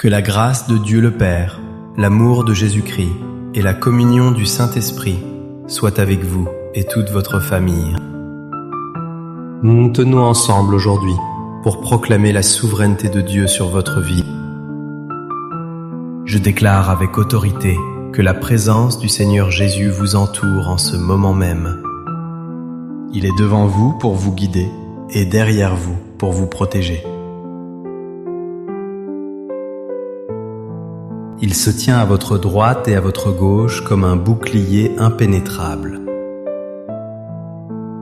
Que la grâce de Dieu le Père, l'amour de Jésus-Christ et la communion du Saint-Esprit soient avec vous et toute votre famille. Nous nous tenons ensemble aujourd'hui pour proclamer la souveraineté de Dieu sur votre vie. Je déclare avec autorité que la présence du Seigneur Jésus vous entoure en ce moment même. Il est devant vous pour vous guider et derrière vous pour vous protéger. Il se tient à votre droite et à votre gauche comme un bouclier impénétrable.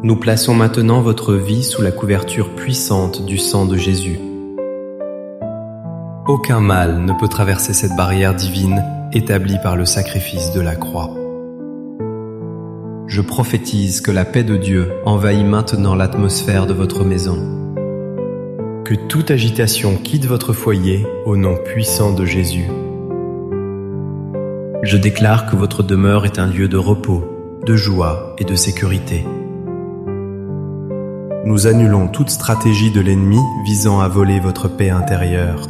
Nous plaçons maintenant votre vie sous la couverture puissante du sang de Jésus. Aucun mal ne peut traverser cette barrière divine établie par le sacrifice de la croix. Je prophétise que la paix de Dieu envahit maintenant l'atmosphère de votre maison. Que toute agitation quitte votre foyer au nom puissant de Jésus. Je déclare que votre demeure est un lieu de repos, de joie et de sécurité. Nous annulons toute stratégie de l'ennemi visant à voler votre paix intérieure.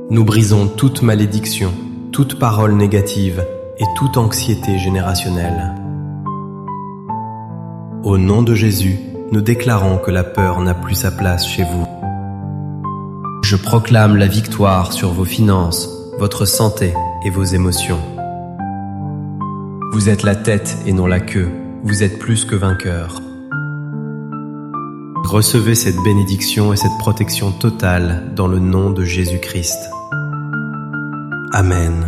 Nous brisons toute malédiction, toute parole négative et toute anxiété générationnelle. Au nom de Jésus, nous déclarons que la peur n'a plus sa place chez vous. Je proclame la victoire sur vos finances, votre santé et vos émotions. Vous êtes la tête et non la queue, vous êtes plus que vainqueur. Recevez cette bénédiction et cette protection totale dans le nom de Jésus-Christ. Amen.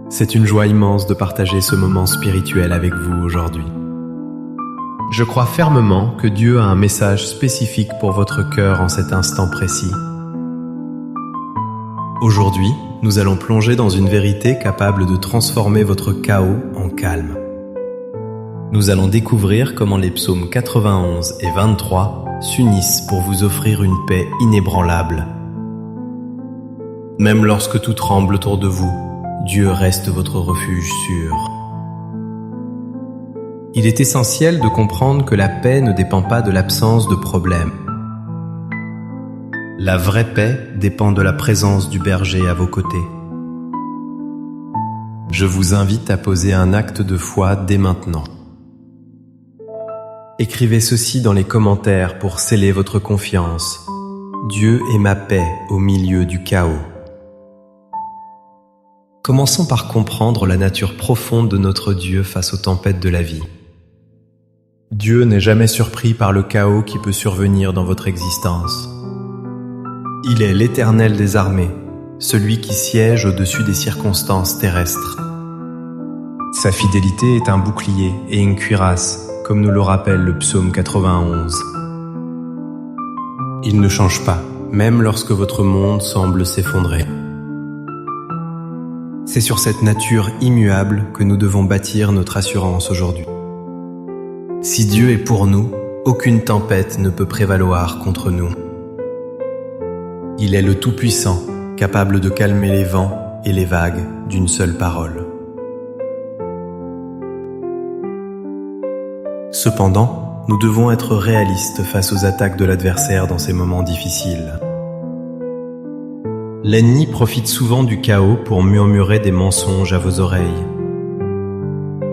C'est une joie immense de partager ce moment spirituel avec vous aujourd'hui. Je crois fermement que Dieu a un message spécifique pour votre cœur en cet instant précis. Aujourd'hui, nous allons plonger dans une vérité capable de transformer votre chaos en calme. Nous allons découvrir comment les psaumes 91 et 23 s'unissent pour vous offrir une paix inébranlable. Même lorsque tout tremble autour de vous, Dieu reste votre refuge sûr. Il est essentiel de comprendre que la paix ne dépend pas de l'absence de problèmes. La vraie paix dépend de la présence du berger à vos côtés. Je vous invite à poser un acte de foi dès maintenant. Écrivez ceci dans les commentaires pour sceller votre confiance. Dieu est ma paix au milieu du chaos. Commençons par comprendre la nature profonde de notre Dieu face aux tempêtes de la vie. Dieu n'est jamais surpris par le chaos qui peut survenir dans votre existence. Il est l'Éternel des armées, celui qui siège au-dessus des circonstances terrestres. Sa fidélité est un bouclier et une cuirasse, comme nous le rappelle le psaume 91. Il ne change pas, même lorsque votre monde semble s'effondrer. C'est sur cette nature immuable que nous devons bâtir notre assurance aujourd'hui. Si Dieu est pour nous, aucune tempête ne peut prévaloir contre nous. Il est le Tout-Puissant, capable de calmer les vents et les vagues d'une seule parole. Cependant, nous devons être réalistes face aux attaques de l'adversaire dans ces moments difficiles. L'ennemi profite souvent du chaos pour murmurer des mensonges à vos oreilles.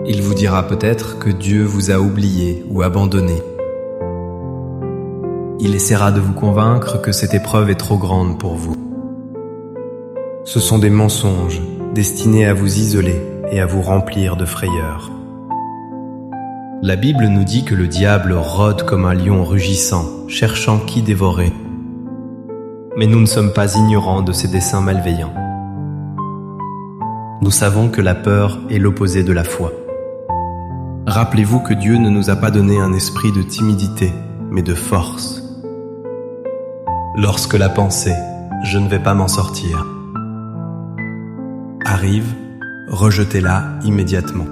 Il vous dira peut-être que Dieu vous a oublié ou abandonné. Il essaiera de vous convaincre que cette épreuve est trop grande pour vous. Ce sont des mensonges destinés à vous isoler et à vous remplir de frayeur. La Bible nous dit que le diable rôde comme un lion rugissant, cherchant qui dévorer. Mais nous ne sommes pas ignorants de ses desseins malveillants. Nous savons que la peur est l'opposé de la foi. Rappelez-vous que Dieu ne nous a pas donné un esprit de timidité, mais de force. Lorsque la pensée « je ne vais pas m'en sortir » arrive, rejetez-la immédiatement.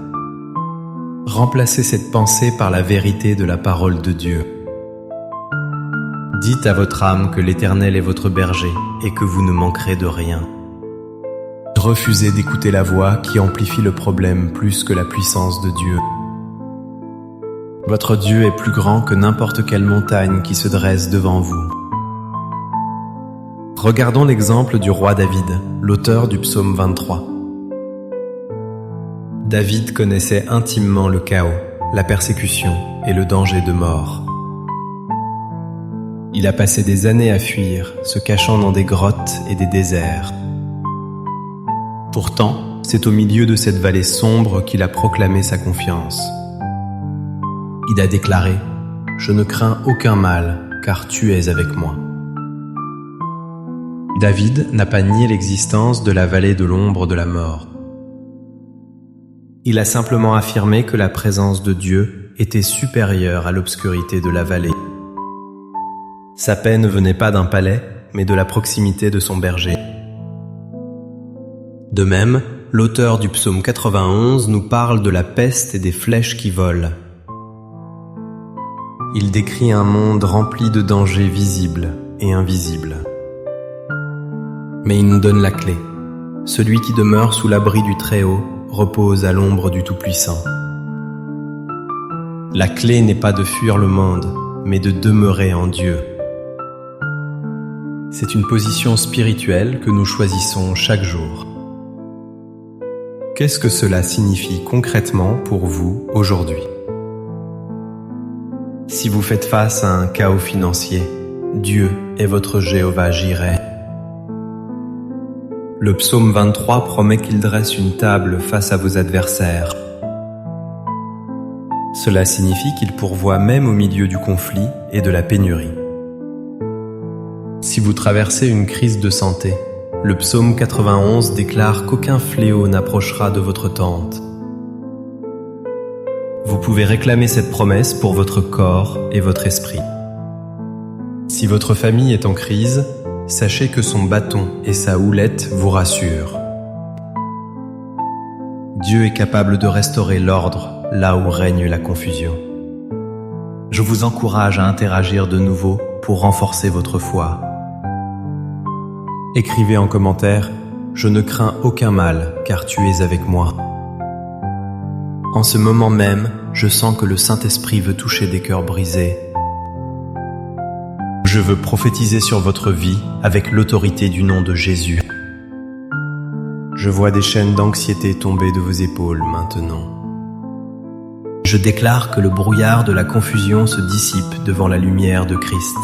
Remplacez cette pensée par la vérité de la parole de Dieu. Dites à votre âme que l'Éternel est votre berger et que vous ne manquerez de rien. Refusez d'écouter la voix qui amplifie le problème plus que la puissance de Dieu. Votre Dieu est plus grand que n'importe quelle montagne qui se dresse devant vous. Regardons l'exemple du roi David, l'auteur du psaume 23. David connaissait intimement le chaos, la persécution et le danger de mort. Il a passé des années à fuir, se cachant dans des grottes et des déserts. Pourtant, c'est au milieu de cette vallée sombre qu'il a proclamé sa confiance. Il a déclaré « Je ne crains aucun mal, car tu es avec moi ». David n'a pas nié l'existence de la vallée de l'ombre de la mort. Il a simplement affirmé que la présence de Dieu était supérieure à l'obscurité de la vallée. Sa paix ne venait pas d'un palais, mais de la proximité de son berger. De même, l'auteur du psaume 91 nous parle de la peste et des flèches qui volent. Il décrit un monde rempli de dangers visibles et invisibles. Mais il nous donne la clé. Celui qui demeure sous l'abri du Très-Haut repose à l'ombre du Tout-Puissant. La clé n'est pas de fuir le monde, mais de demeurer en Dieu. C'est une position spirituelle que nous choisissons chaque jour. Qu'est-ce que cela signifie concrètement pour vous aujourd'hui? Si vous faites face à un chaos financier, Dieu est votre Jéhovah Jireh. Le psaume 23 promet qu'il dresse une table face à vos adversaires. Cela signifie qu'il pourvoit même au milieu du conflit et de la pénurie. Si vous traversez une crise de santé, le psaume 91 déclare qu'aucun fléau n'approchera de votre tente. Vous pouvez réclamer cette promesse pour votre corps et votre esprit. Si votre famille est en crise, sachez que son bâton et sa houlette vous rassurent. Dieu est capable de restaurer l'ordre là où règne la confusion. Je vous encourage à interagir de nouveau pour renforcer votre foi. Écrivez en commentaire « Je ne crains aucun mal, car tu es avec moi ». En ce moment même, je sens que le Saint-Esprit veut toucher des cœurs brisés. Je veux prophétiser sur votre vie avec l'autorité du nom de Jésus. Je vois des chaînes d'anxiété tomber de vos épaules maintenant. Je déclare que le brouillard de la confusion se dissipe devant la lumière de Christ.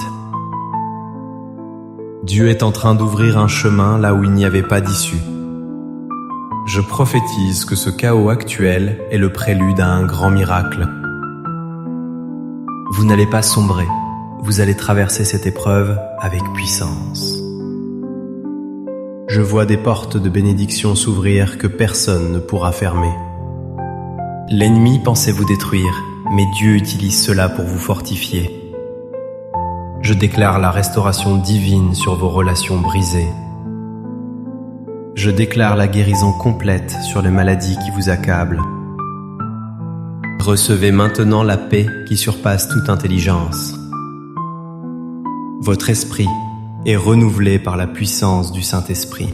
Dieu est en train d'ouvrir un chemin là où il n'y avait pas d'issue. Je prophétise que ce chaos actuel est le prélude à un grand miracle. Vous n'allez pas sombrer, vous allez traverser cette épreuve avec puissance. Je vois des portes de bénédiction s'ouvrir que personne ne pourra fermer. L'ennemi pensait vous détruire, mais Dieu utilise cela pour vous fortifier. Je déclare la restauration divine sur vos relations brisées. Je déclare la guérison complète sur les maladies qui vous accablent. Recevez maintenant la paix qui surpasse toute intelligence. Votre esprit est renouvelé par la puissance du Saint-Esprit.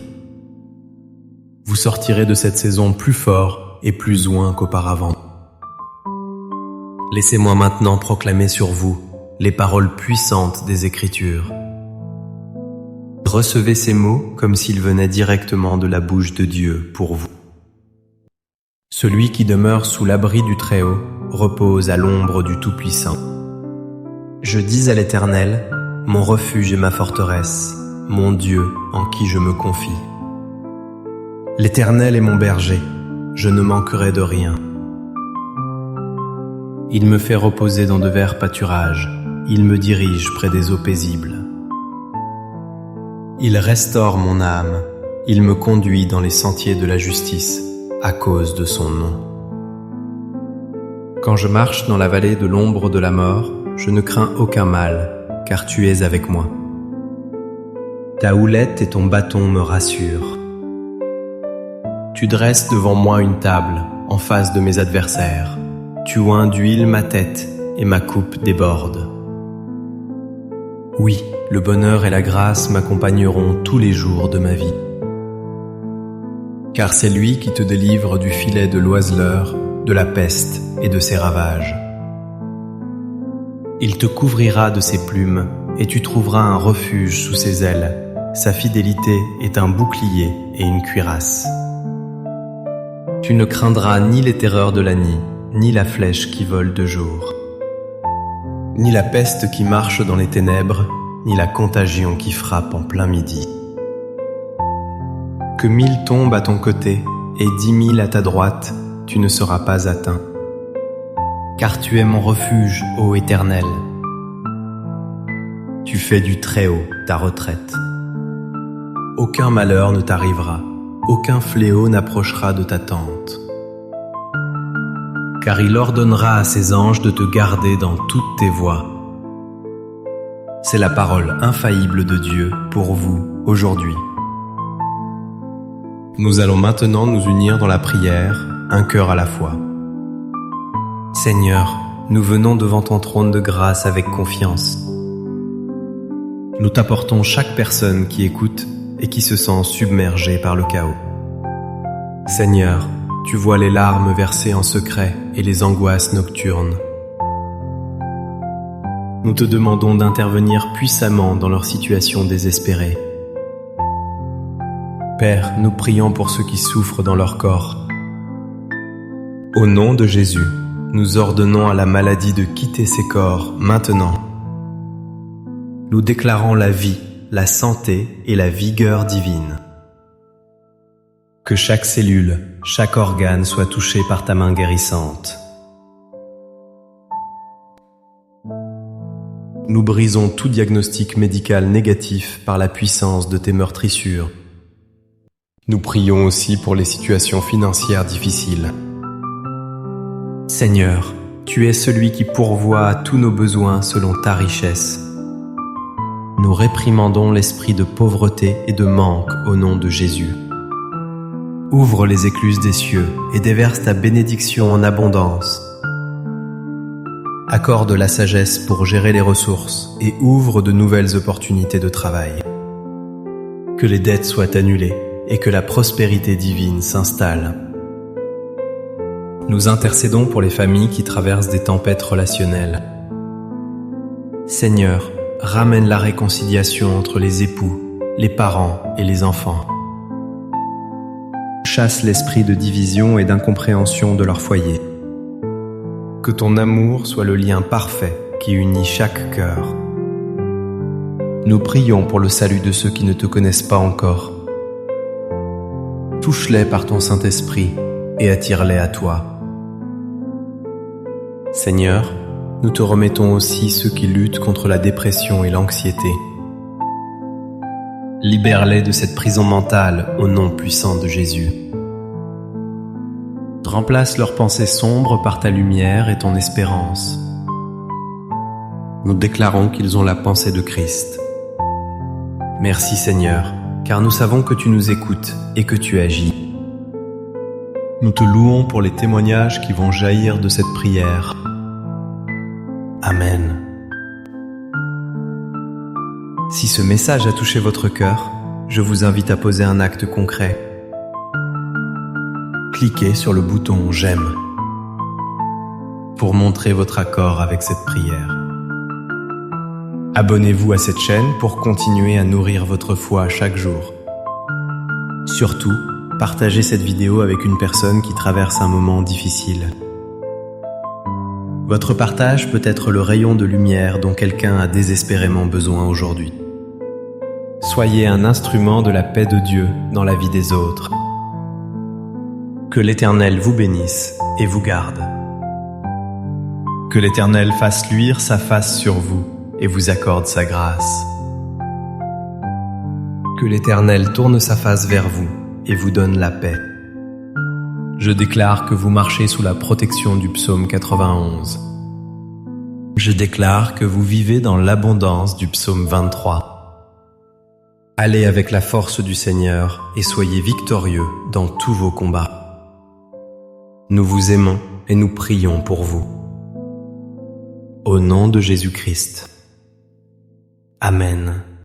Vous sortirez de cette saison plus fort et plus oint qu'auparavant. Laissez-moi maintenant proclamer sur vous les paroles puissantes des Écritures. Recevez ces mots comme s'ils venaient directement de la bouche de Dieu pour vous. Celui qui demeure sous l'abri du Très-Haut repose à l'ombre du Tout-Puissant. Je dis à l'Éternel, mon refuge et ma forteresse, mon Dieu en qui je me confie. L'Éternel est mon berger, je ne manquerai de rien. Il me fait reposer dans de verts pâturages, il me dirige près des eaux paisibles. Il restaure mon âme, il me conduit dans les sentiers de la justice, à cause de son nom. Quand je marche dans la vallée de l'ombre de la mort, je ne crains aucun mal, car tu es avec moi. Ta houlette et ton bâton me rassurent. Tu dresses devant moi une table, en face de mes adversaires. Tu oins d'huile ma tête, et ma coupe déborde. Oui, le bonheur et la grâce m'accompagneront tous les jours de ma vie. Car c'est lui qui te délivre du filet de l'oiseleur, de la peste et de ses ravages. Il te couvrira de ses plumes, et tu trouveras un refuge sous ses ailes. sa fidélité est un bouclier et une cuirasse. Tu ne craindras ni les terreurs de la nuit, ni la flèche qui vole de jour, ni la peste qui marche dans les ténèbres, ni la contagion qui frappe en plein midi. Que 1000 tombent à ton côté et 10 000 à ta droite, tu ne seras pas atteint. Car tu es mon refuge, ô Éternel. Tu fais du Très-Haut ta retraite. Aucun malheur ne t'arrivera, aucun fléau n'approchera de ta tente. Car il ordonnera à ses anges de te garder dans toutes tes voies. C'est la parole infaillible de Dieu pour vous aujourd'hui. Nous allons maintenant nous unir dans la prière, un cœur à la fois. Seigneur, nous venons devant ton trône de grâce avec confiance. Nous t'apportons chaque personne qui écoute et qui se sent submergée par le chaos. Seigneur, tu vois les larmes versées en secret et les angoisses nocturnes. Nous te demandons d'intervenir puissamment dans leur situation désespérée. Père, nous prions pour ceux qui souffrent dans leur corps. Au nom de Jésus, nous ordonnons à la maladie de quitter ses corps maintenant. Nous déclarons la vie, la santé et la vigueur divine. Que chaque cellule, chaque organe soit touché par ta main guérissante. Nous brisons tout diagnostic médical négatif par la puissance de tes meurtrissures. Nous prions aussi pour les situations financières difficiles. Seigneur, tu es celui qui pourvoit à tous nos besoins selon ta richesse. Nous réprimandons l'esprit de pauvreté et de manque au nom de Jésus. Ouvre les écluses des cieux et déverse ta bénédiction en abondance. Accorde la sagesse pour gérer les ressources et ouvre de nouvelles opportunités de travail. Que les dettes soient annulées et que la prospérité divine s'installe. Nous intercédons pour les familles qui traversent des tempêtes relationnelles. Seigneur, ramène la réconciliation entre les époux, les parents et les enfants. Chasse l'esprit de division et d'incompréhension de leur foyer. Que ton amour soit le lien parfait qui unit chaque cœur. Nous prions pour le salut de ceux qui ne te connaissent pas encore. Touche-les par ton Saint-Esprit et attire-les à toi. Seigneur, nous te remettons aussi ceux qui luttent contre la dépression et l'anxiété. Libère-les de cette prison mentale au nom puissant de Jésus. Remplace leurs pensées sombres par ta lumière et ton espérance. Nous déclarons qu'ils ont la pensée de Christ. Merci Seigneur, car nous savons que tu nous écoutes et que tu agis. Nous te louons pour les témoignages qui vont jaillir de cette prière. Amen. Si ce message a touché votre cœur, je vous invite à poser un acte concret. Cliquez sur le bouton « J'aime » pour montrer votre accord avec cette prière. Abonnez-vous à cette chaîne pour continuer à nourrir votre foi chaque jour. Surtout, partagez cette vidéo avec une personne qui traverse un moment difficile. Votre partage peut être le rayon de lumière dont quelqu'un a désespérément besoin aujourd'hui. Soyez un instrument de la paix de Dieu dans la vie des autres. Que l'Éternel vous bénisse et vous garde. Que l'Éternel fasse luire sa face sur vous et vous accorde sa grâce. Que l'Éternel tourne sa face vers vous et vous donne la paix. Je déclare que vous marchez sous la protection du psaume 91. Je déclare que vous vivez dans l'abondance du psaume 23. Allez avec la force du Seigneur et soyez victorieux dans tous vos combats. Nous vous aimons et nous prions pour vous. Au nom de Jésus-Christ. Amen.